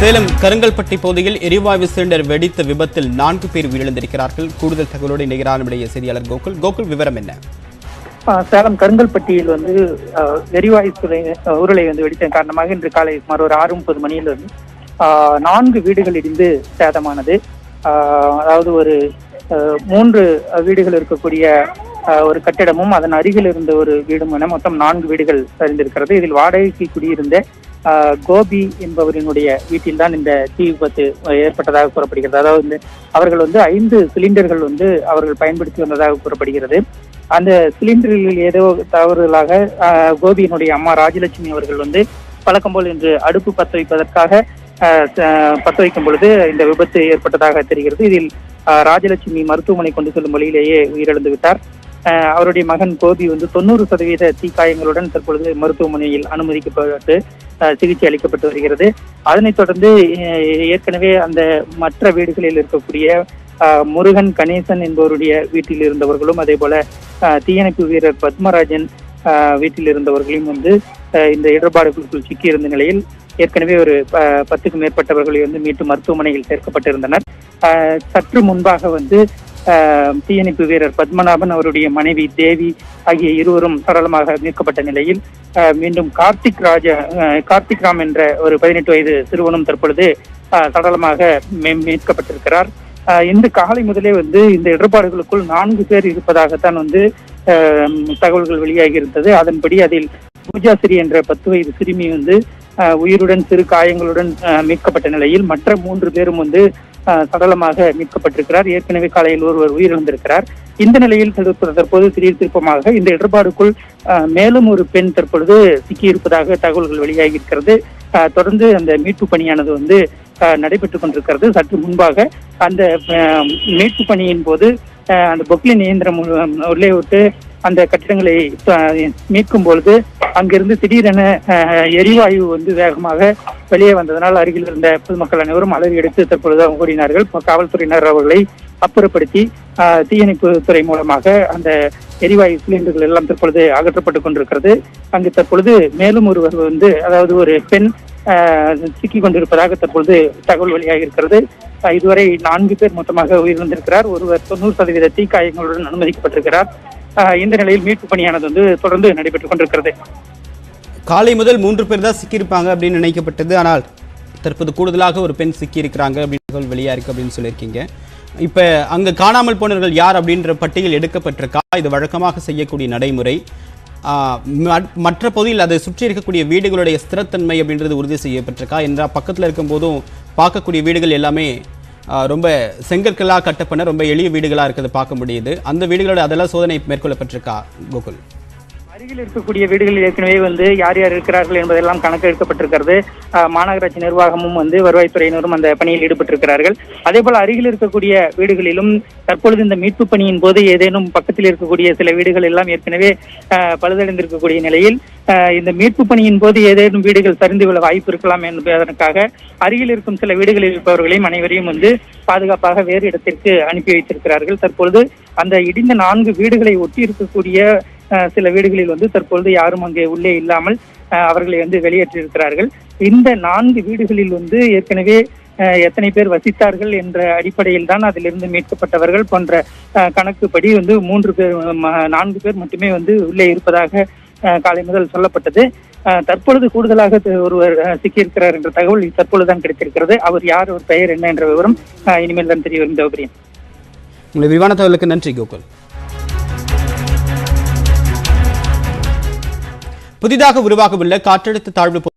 சேலம் கருங்கல்பட்டி பகுதியில் எரிவாயு சிலிண்டர் வெடித்த விபத்தில் 4 பேர் உயிரிழந்திருக்கிறார்கள். கூடுதல் தகவலோடு இணைகிறார் நம்முடைய செய்தியாளர் கோகுல். கோகுல், விவரம் என்ன? சேலம் கருங்கல்பட்டியில் எரிவாயு உருளை வெடித்ததன் காரணமாக இன்று காலை சுமார் ஒரு 6:30 மணியிலிருந்து 4 வீடுகள் இடிந்து சேதமானது. அதாவது ஒரு 3 வீடுகள் இருக்கக்கூடிய ஒரு கட்டிடமும் அதன் அருகில் இருந்த ஒரு வீடும் என மொத்தம் 4 வீடுகள் சரிந்திருக்கிறது. இதில் வாடகைக்கு குடியிருந்த கோபி என்பவரினுடைய வீட்டில் தான் இந்த தீ விபத்து ஏற்பட்டதாக கூறப்படுகிறது. அதாவது அவர்கள் 5 சிலிண்டர்கள் அவர்கள் பயன்படுத்தி வந்ததாக கூறப்படுகிறது. அந்த சிலிண்டரில் ஏதோ தவறுதலாக கோபியினுடைய அம்மா ராஜலட்சுமி அவர்கள் வழக்கம் போல் இன்று அடுப்பு பற்ற வைப்பதற்காக பற்ற வைக்கும் பொழுது இந்த விபத்து ஏற்பட்டதாக தெரிகிறது. இதில் ராஜலட்சுமி மருத்துவமனை கொண்டு செல்லும் வழியிலேயே உயிரிழந்து விட்டார். அவருடைய மகன் கோபி 90% தீக்காயங்களுடன் தற்பொழுது மருத்துவமனையில் அனுமதிக்கப்பட்டு சிகிச்சை அளிக்கப்பட்டு வருகிறது. அதனைத் தொடர்ந்து ஏற்கனவே அந்த மற்ற வீடுகளில் இருக்கக்கூடிய முருகன், கணேசன் என்பவருடைய வீட்டில் இருந்தவர்களும் அதே போல தீயணைப்பு வீரர் பத்மராஜன் வீட்டில் இருந்தவர்களையும் இந்த இடர்பாடுகளுக்குள் சிக்கியிருந்த நிலையில் ஏற்கனவே ஒரு 10க்கும் மேற்பட்டவர்களை மீட்டு மருத்துவமனையில் சேர்க்கப்பட்டிருந்தனர். சற்று முன்பாக தீயணைப்பு வீரர் பத்மநாபன், அவருடைய மனைவி தேவி ஆகிய இருவரும் சடலமாக மீட்கப்பட்ட நிலையில் மீண்டும் கார்த்திக் ராம் என்ற ஒரு 18 வயது சிறுவனும் தற்பொழுது சடலமாக மீட்கப்பட்டிருக்கிறார். இன்று காலை முதலே இந்த இடர்பாடுகளுக்குள் 4 பேர் இருப்பதாகத்தான் தகவல்கள் வெளியாகி இருந்தது. அதன்படி அதில் பூஜாசிரி என்ற 10 வயது சிறுமி உயிருடன் சிறு காயங்களுடன் மீட்கப்பட்ட நிலையில் மற்ற 3 பேரும் சடலமாக மீட்கப்பட்டிருக்கிறார். ஏற்கனவே காலையில் ஒருவர் உயிரிழந்திருக்கிறார். இந்த நிலையில் தற்போது திடீர் திருப்பமாக இந்த இடர்பாடுக்குள் மேலும் ஒரு பெண் தற்பொழுது சிக்கியிருப்பதாக தகவல்கள் வெளியாகி இருக்கிறது. தொடர்ந்து அந்த மீட்பு பணியானது நடைபெற்றுக் கொண்டிருக்கிறது. சற்று முன்பாக அந்த மீட்பு பணியின் போது அந்த பொக்லின் இயந்திரம் உள்ளே விட்டு அந்த கட்டிடங்களை மீட்கும் பொழுது அங்கிருந்து திடீரென எரிவாயு வேகமாக வெளியே வந்ததனால் அருகில் இருந்த பொதுமக்கள் அனைவரும் அலறி எடுத்து தற்பொழுது ஓடினார்கள். காவல்துறையினர் அவர்களை அப்புறப்படுத்தி தீயணைப்பு துறை மூலமாக அந்த எரிவாயு சிலிண்டர்கள் எல்லாம் தற்பொழுது அகற்றப்பட்டுக் கொண்டிருக்கிறது. அங்கு தற்பொழுது மேலும் ஒருவர் அதாவது ஒரு பெண் சிக்கிக் கொண்டிருப்பதாக தற்பொழுது தகவல் வெளியாக இருக்கிறது. இதுவரை 4 பேர் மொத்தமாக உயிரிழந்திருக்கிறார். ஒருவர் 90% தீக்காயங்களுடன் அனுமதிக்கப்பட்டிருக்கிறார். இந்த நிலையில் மீட்பு பணியானது தொடர்ந்து நடைபெற்றுக் கொண்டிருக்கிறது. காலை முதல் 3 பேர் தான் சிக்கியிருப்பாங்க அப்படின்னு நினைக்கப்பட்டது. ஆனால் தற்போது கூடுதலாக ஒரு பெண் சிக்கியிருக்கிறாங்க அப்படின்னு வெளியா இருக்கு அப்படின்னு சொல்லியிருக்கீங்க. இப்ப அங்க காணாமல் போனவர்கள் யார் அப்படின்ற பட்டியல் எடுக்கப்பட்டிருக்கா? இது வழக்கமாக செய்யக்கூடிய நடைமுறை. மற்ற பகுதியில் அதை சுற்றி இருக்கக்கூடிய வீடுகளுடைய ஸ்திரத்தன்மை அப்படின்றது உறுதி செய்யப்பட்டிருக்கா என்றால் பக்கத்தில் இருக்கும் போதும் பார்க்கக்கூடிய வீடுகள் எல்லாமே ரொம்ப செங்கற்களாக கட்டப்பட்ட ரொம்ப எளிய வீடுகளாக இருக்கிறது பார்க்க முடியுது. அந்த வீடுகளோட அதெல்லாம் சோதனை மேற்கொள்ளப்பட்டிருக்கா கோகுல்? அருகில் இருக்கக்கூடிய வீடுகளில் ஏற்கனவே யார் யார் இருக்கிறார்கள் என்பதெல்லாம் கணக்கு எடுக்கப்பட்டிருக்கிறது. மாநகராட்சி நிர்வாகமும் வருவாய்த்துறையினரும் அந்த பணியில் ஈடுபட்டிருக்கிறார்கள். அதே போல அருகில் இருக்கக்கூடிய வீடுகளிலும் தற்பொழுது இந்த மீட்பு பணியின் போது ஏதேனும் பக்கத்தில் இருக்கக்கூடிய சில வீடுகள் எல்லாம் ஏற்கனவே பழுதடைந்திருக்கக்கூடிய நிலையில் இந்த மீட்பு பணியின் போது ஏதேனும் வீடுகள் சரிந்து விழ வாய்ப்பு இருக்கலாம் என்பதற்காக அருகில் இருக்கும் சில வீடுகளில் இருப்பவர்களையும் அனைவரையும் பாதுகாப்பாக வேறு இடத்திற்கு அனுப்பி வைத்திருக்கிறார்கள். தற்பொழுது அந்த இடிந்த 4 வீடுகளை ஒட்டி இருக்கக்கூடிய சில வீடுகளில் தற்பொழுது யாரும் அங்கே உள்ளே இல்லாமல் அவர்களை வெளியேற்றிருக்கிறார்கள். இந்த 4 வீடுகளில் ஏற்கனவே எத்தனை பேர் வசித்தார்கள் என்ற அடிப்படையில் தான் அதிலிருந்து மீட்கப்பட்டவர்கள் போன்ற கணக்குப்படி 4 பேர் மட்டுமே உள்ளே இருப்பதாக காலை முதல் சொல்லப்பட்டது. தற்பொழுது கூடுதலாக ஒருவர் சிக்கியிருக்கிறார் என்ற தகவல் தற்பொழுதுதான் கிடைத்திருக்கிறது. அவர் யார், ஒரு பெயர் என்ன என்ற விவரம் இனிமேல் தான் தெரிய வரும். தேவபிரியன், உங்களுடைய விரிவான தகவலுக்கு நன்றி கோகுல். புதிதாக உருவாகவுள்ள காற்றழுத்த தாழ்வு